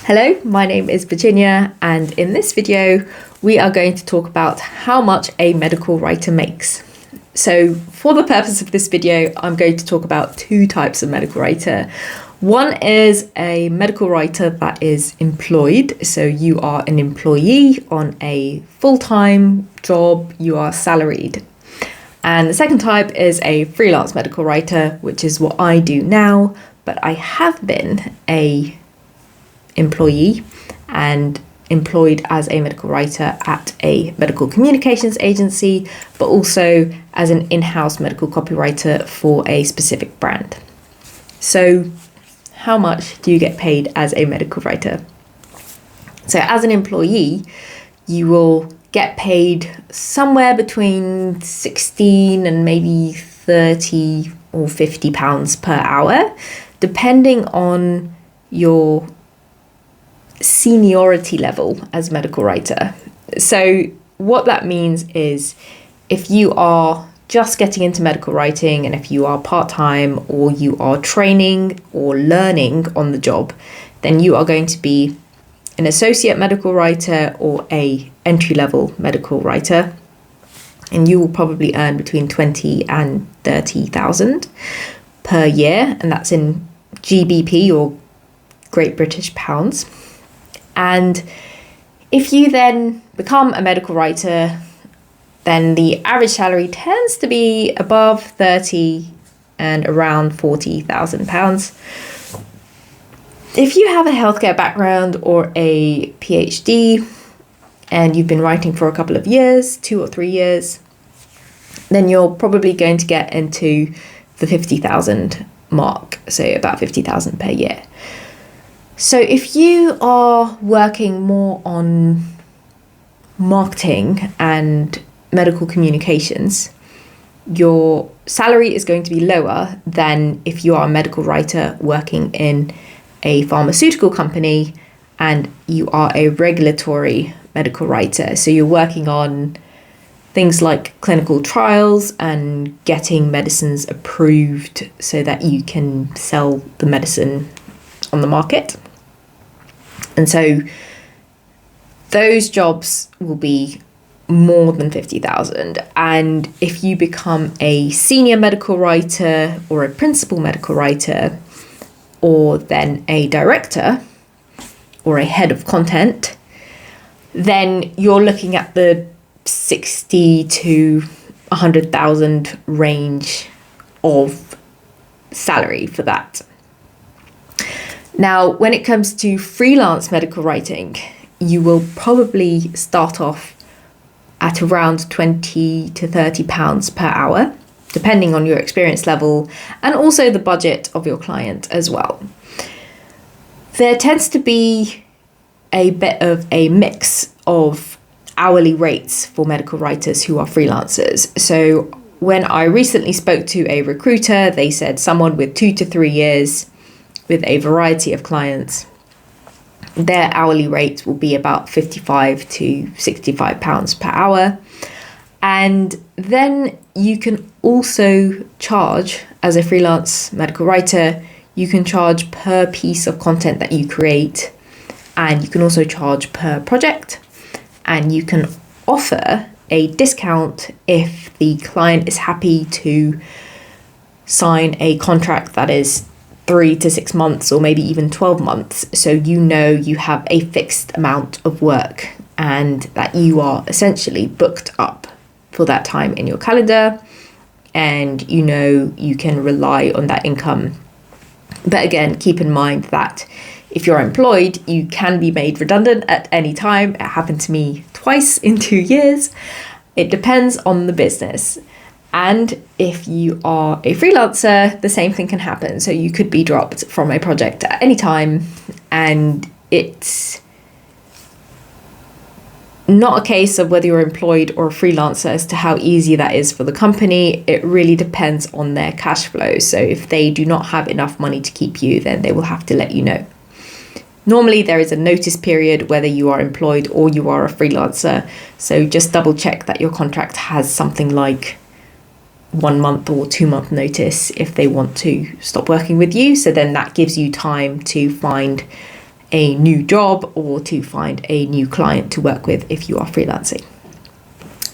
Hello, my name is Virginia, and in this video, we are going to talk about how much a medical writer makes. So for the purpose of this video, I'm going to talk about two types of medical writer. One is a medical writer that is employed. So you are an employee on a full-time job, you are salaried. And the second type is a freelance medical writer, which is what I do now, but I have been a employee and employed as a medical writer at a medical communications agency, but also as an in-house medical copywriter for a specific brand. So how much do you get paid as a medical writer? So as an employee, you will get paid somewhere between 16 and maybe 30 or 50 pounds per hour, depending on your seniority level as medical writer. So what that means is if you are just getting into medical writing and if you are part-time or you are training or learning on the job, then you are going to be an associate medical writer or a entry-level medical writer, and you will probably earn between 20 and 30,000 per year, and that's in GBP or Great British Pounds. And if you then become a medical writer, then the average salary tends to be above 30 and around £40,000. If you have a healthcare background or a PhD and you've been writing for a couple of years, 2 or 3 years, then you're probably going to get into the 50,000 mark, so about 50,000 per year. So if you are working more on marketing and medical communications, your salary is going to be lower than if you are a medical writer working in a pharmaceutical company and you are a regulatory medical writer. So you're working on things like clinical trials and getting medicines approved so that you can sell the medicine on the market. And so those jobs will be more than 50,000. And if you become a senior medical writer or a principal medical writer, or then a director or a head of content, then you're looking at the 60 to 100,000 range of salary for that. Now, when it comes to freelance medical writing, you will probably start off at around 20 to 30 pounds per hour, depending on your experience level and also the budget of your client as well. There tends to be a bit of a mix of hourly rates for medical writers who are freelancers. So when I recently spoke to a recruiter, they said someone with 2 to 3 years with a variety of clients, their hourly rate will be about 55 to 65 pounds per hour. And then you can also charge, as a freelance medical writer, you can charge per piece of content that you create, and you can also charge per project, and you can offer a discount if the client is happy to sign a contract that is 3 to 6 months or maybe even 12 months. So you know you have a fixed amount of work and that you are essentially booked up for that time in your calendar, and you know you can rely on that income. But again, keep in mind that if you're employed, you can be made redundant at any time. It happened to me twice in 2 years. It depends on the business. And if you are a freelancer, the same thing can happen. So you could be dropped from a project at any time, and it's not a case of whether you're employed or a freelancer as to how easy that is for the company. It really depends on their cash flow. So if they do not have enough money to keep you, then they will have to let you know. Normally there is a notice period whether you are employed or you are a freelancer. So just double check that your contract has something like 1 month or 2 month notice if they want to stop working with you. So then that gives you time to find a new job or to find a new client to work with if you are freelancing.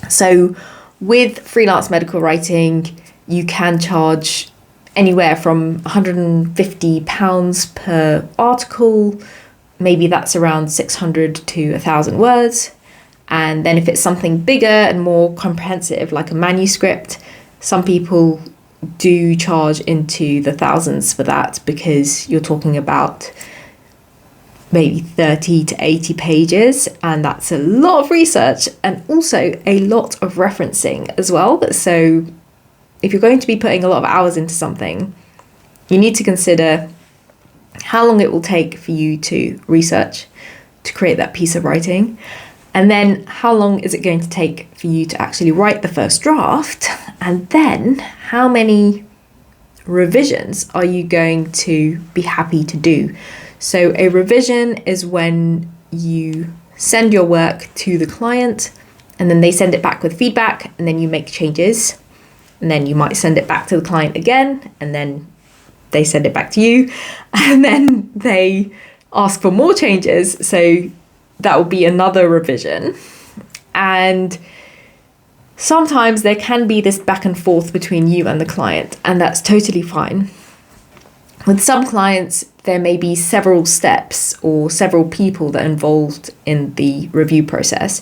So with freelance medical writing, you can charge anywhere from £150 per article. Maybe that's around 600 to 1,000 words. And then if it's something bigger and more comprehensive, like a manuscript, some people do charge into the thousands for that, because you're talking about maybe 30 to 80 pages, and that's a lot of research and also a lot of referencing as well. So if you're going to be putting a lot of hours into something, you need to consider how long it will take for you to research, to create that piece of writing, and then how long is it going to take for you to actually write the first draft, and then how many revisions are you going to be happy to do. So a revision is when you send your work to the client and then they send it back with feedback, and then you make changes, and then you might send it back to the client again, and then they send it back to you, and then they ask for more changes. So that will be another revision. And sometimes there can be this back and forth between you and the client, and that's totally fine. With some clients, there may be several steps or several people that are involved in the review process.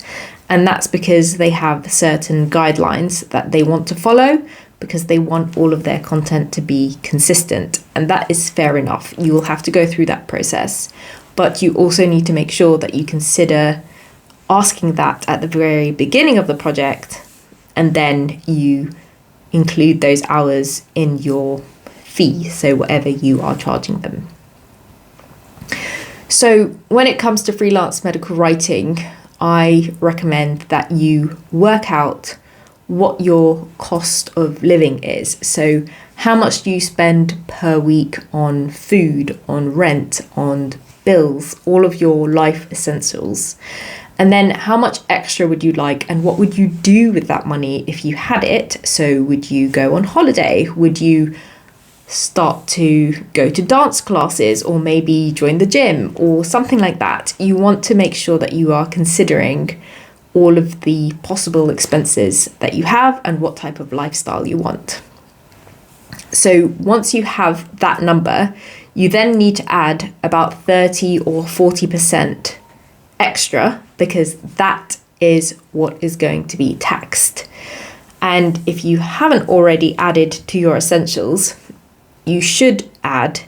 And that's because they have certain guidelines that they want to follow, because they want all of their content to be consistent. And that is fair enough. You will have to go through that process. But you also need to make sure that you consider asking that at the very beginning of the project, and then you include those hours in your fee, so whatever you are charging them. So when it comes to freelance medical writing, I recommend that you work out what your cost of living is. So how much do you spend per week on food, on rent, on bills, all of your life essentials? And then how much extra would you like, and what would you do with that money if you had it? So would you go on holiday? Would you start to go to dance classes, or maybe join the gym or something like that? You want to make sure that you are considering all of the possible expenses that you have and what type of lifestyle you want. So once you have that number, you then need to add about 30 or 40% extra, because that is what is going to be taxed. And if you haven't already added to your essentials, you should add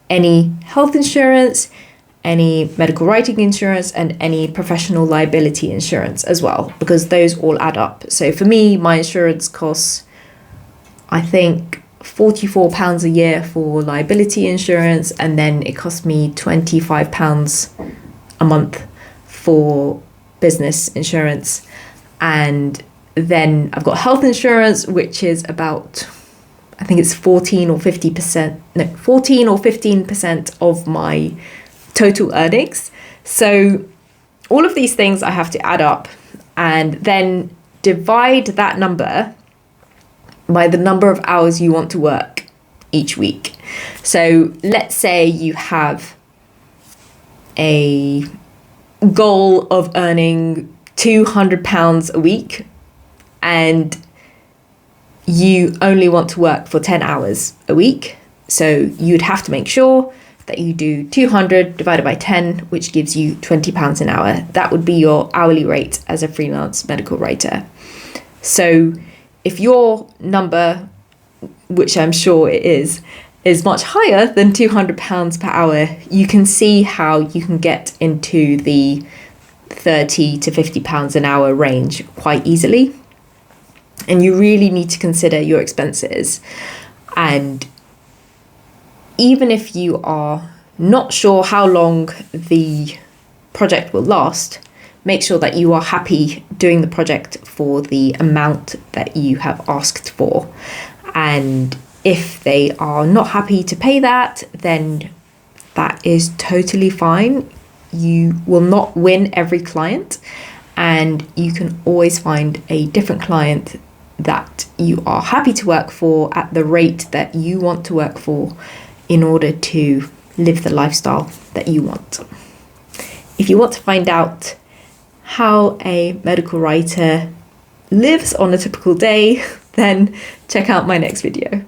any health insurance, any medical writing insurance, and any professional liability insurance as well, because those all add up. So for me, my insurance costs, I think, £44 a year for liability insurance, and then it cost me £25 a month for business insurance. And then I've got health insurance, which is about, I think it's 14 or 15% of my total earnings. So all of these things I have to add up, and then divide that number by the number of hours you want to work each week. So let's say you have a goal of earning £200 a week, and you only want to work for 10 hours a week. So you'd have to make sure that you do 200 divided by 10, which gives you £20 an hour. That would be your hourly rate as a freelance medical writer. So if your number, which I'm sure it is much higher than £200 per hour, you can see how you can get into the £30 to £50 an hour range quite easily. And you really need to consider your expenses. And even if you are not sure how long the project will last, make sure that you are happy doing the project for the amount that you have asked for. And if they are not happy to pay that, then that is totally fine. You will not win every client, and you can always find a different client that you are happy to work for at the rate that you want to work for, in order to live the lifestyle that you want. If you want to find out how a medical writer lives on a typical day, then check out my next video.